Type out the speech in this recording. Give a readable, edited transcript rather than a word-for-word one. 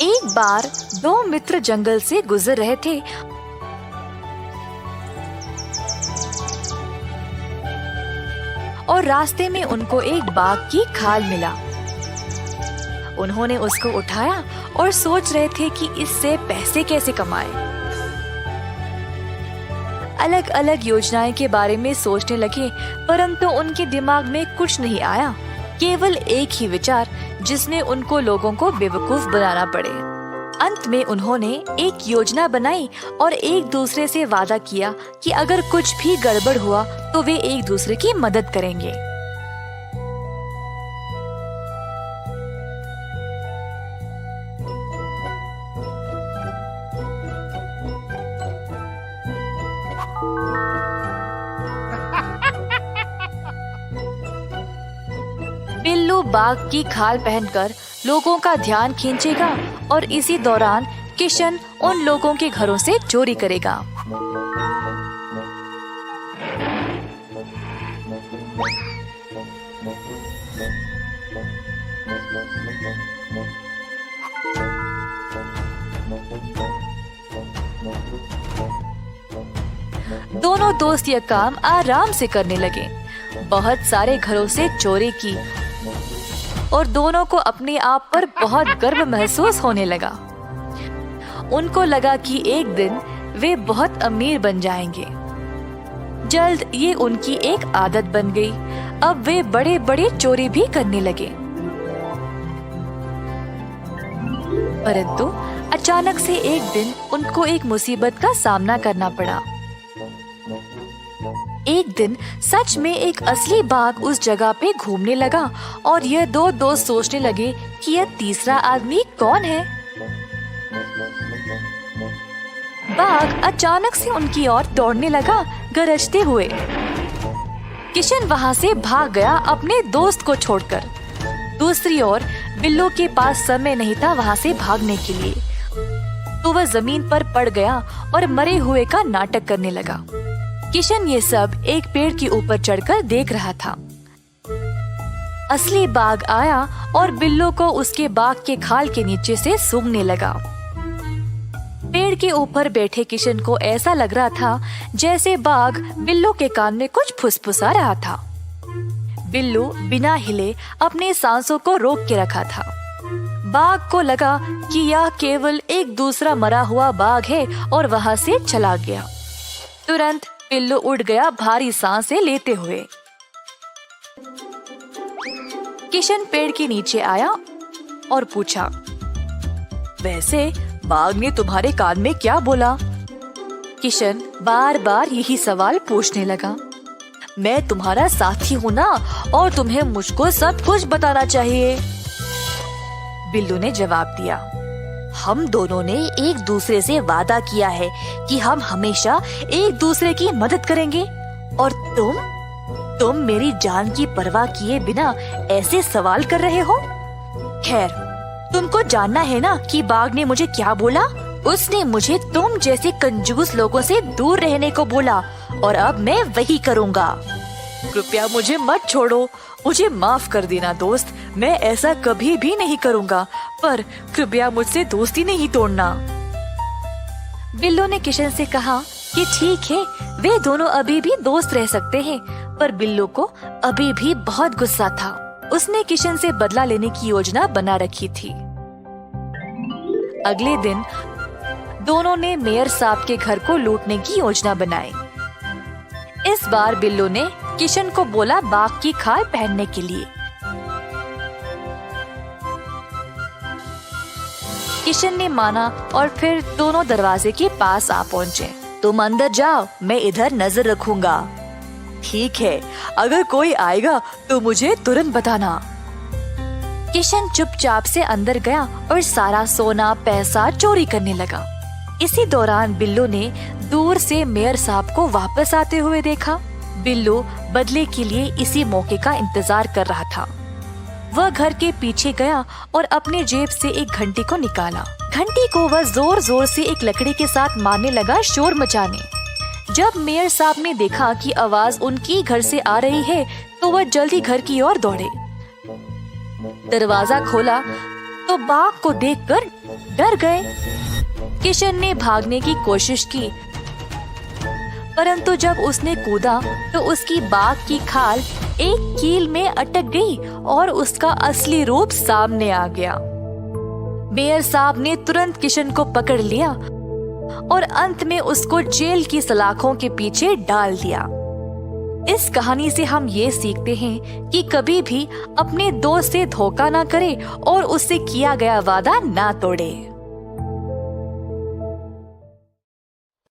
एक बार दो मित्र जंगल से गुजर रहे थे। और रास्ते में उनको एक बाघ की खाल मिला। उन्होंने उसको उठाया और सोच रहे थे कि इससे पैसे कैसे कमाएं। अलग अलग योजनाएं के बारे में सोचने लगे, परंतु उनके दिमाग में कुछ नहीं आया, केवल एक ही विचार जिसने उनको लोगों को बेवकूफ बनाना पड़े। अंत में उन्होंने एक योजना बनाई और एक दूसरे से वादा किया कि अगर कुछ भी गड़बड़ हुआ तो वे एक दूसरे की मदद करेंगे। बिल्लू बाघ की खाल पहनकर लोगों का ध्यान खींचेगा और इसी दौरान किशन उन लोगों के घरों से चोरी करेगा। दोनों दोस्त यह काम आराम से करने लगे। बहुत सारे घरों से चोरी की और दोनों को अपने आप पर बहुत गर्व महसूस होने लगा। उनको लगा कि एक दिन वे बहुत अमीर बन जाएंगे। जल्द ये उनकी एक आदत बन गई। अब वे बड़े बड़े चोरी भी करने लगे। परंतु अचानक से एक दिन उनको एक मुसीबत का सामना करना पड़ा। एक दिन सच में एक असली बाघ उस जगह पे घूमने लगा और यह दो दोस्त सोचने लगे कि यह तीसरा आदमी कौन है। बाघ अचानक से उनकी ओर दौड़ने लगा, गरजते हुए। किशन वहाँ से भाग गया अपने दोस्त को छोड़कर। दूसरी ओर बिल्लू के पास समय नहीं था वहाँ से भागने के लिए, तो वह जमीन पर पड़ गया और मरे हुए का नाटक करने लगा। किशन ये सब एक पेड़ के ऊपर चढ़कर देख रहा था। असली बाघ आया और बिल्लू को उसके बाघ के खाल के नीचे से सूंघने लगा। पेड़ के ऊपर बैठे किशन को ऐसा लग रहा था जैसे बाघ बिल्लू के कान में कुछ फुसफुसा रहा था। बिल्लू बिना हिले अपने सांसों को रोक के रखा था। बाघ को लगा कि यह केवल एक दूसरा मरा हुआ बाघ है और वहाँ से चला गया। तुरंत बिल्लू उड़ गया भारी सांसें लेते हुए। किशन पेड़ के नीचे आया और पूछा, वैसे बाघ ने तुम्हारे कान में क्या बोला? किशन बार बार यही सवाल पूछने लगा। मैं तुम्हारा साथी हूँ ना, और तुम्हें मुझको सब कुछ बताना चाहिए। बिल्लू ने जवाब दिया, हम दोनों ने एक दूसरे से वादा किया है कि हम हमेशा एक दूसरे की मदद करेंगे, और तुम मेरी जान की परवाह किए बिना ऐसे सवाल कर रहे हो। खैर, तुमको जानना है ना कि बाघ ने मुझे क्या बोला? उसने मुझे तुम जैसे कंजूस लोगों से दूर रहने को बोला, और अब मैं वही करूँगा। कृपया मुझे मत छोड़ो, मुझे माफ कर देना दोस्त, मैं ऐसा कभी भी नहीं करूँगा, पर कृपया मुझसे दोस्ती नहीं तोड़ना। बिल्लू ने किशन से कहा कि ठीक है, वे दोनों अभी भी दोस्त रह सकते हैं, पर बिल्लू को अभी भी बहुत गुस्सा था। उसने किशन से बदला लेने की योजना बना रखी थी। अगले दिन दोनों ने मेयर साहब के घर को लूटने की योजना बनाई। इस बार बिल्लू ने किशन को बोला बाघ की खाल पहनने के लिए। किशन ने माना और फिर दोनों दरवाजे के पास आ पहुँचे। तुम अंदर जाओ, मैं इधर नजर रखूंगा। ठीक है, अगर कोई आएगा तो मुझे तुरंत बताना। किशन चुपचाप से अंदर गया और सारा सोना पैसा चोरी करने लगा। इसी दौरान बिल्लू ने दूर से मेयर साहब को वापस आते हुए देखा। बिल्लू बदले के लिए इसी मौके का इंतजार कर रहा था। वह घर के पीछे गया और अपने जेब से एक घंटी को निकाला। घंटी को वह जोर जोर से एक लकड़ी के साथ मारने लगा, शोर मचाने। जब मेयर साहब ने देखा कि आवाज उनकी घर से आ रही है, तो वह जल्दी घर की ओर दौड़े। दरवाजा खोला तो बाघ को देखकर डर गए। किशन ने भागने की कोशिश की, परंतु जब उसने कूदा तो उसकी बाघ की खाल एक कील में अटक गई और उसका असली रूप सामने आ गया। मेयर साहब ने तुरंत किशन को पकड़ लिया और अंत में उसको जेल की सलाखों के पीछे डाल दिया। इस कहानी से हम ये सीखते हैं कि कभी भी अपने दोस्त से धोखा ना करें और उससे किया गया वादा ना तोड़े।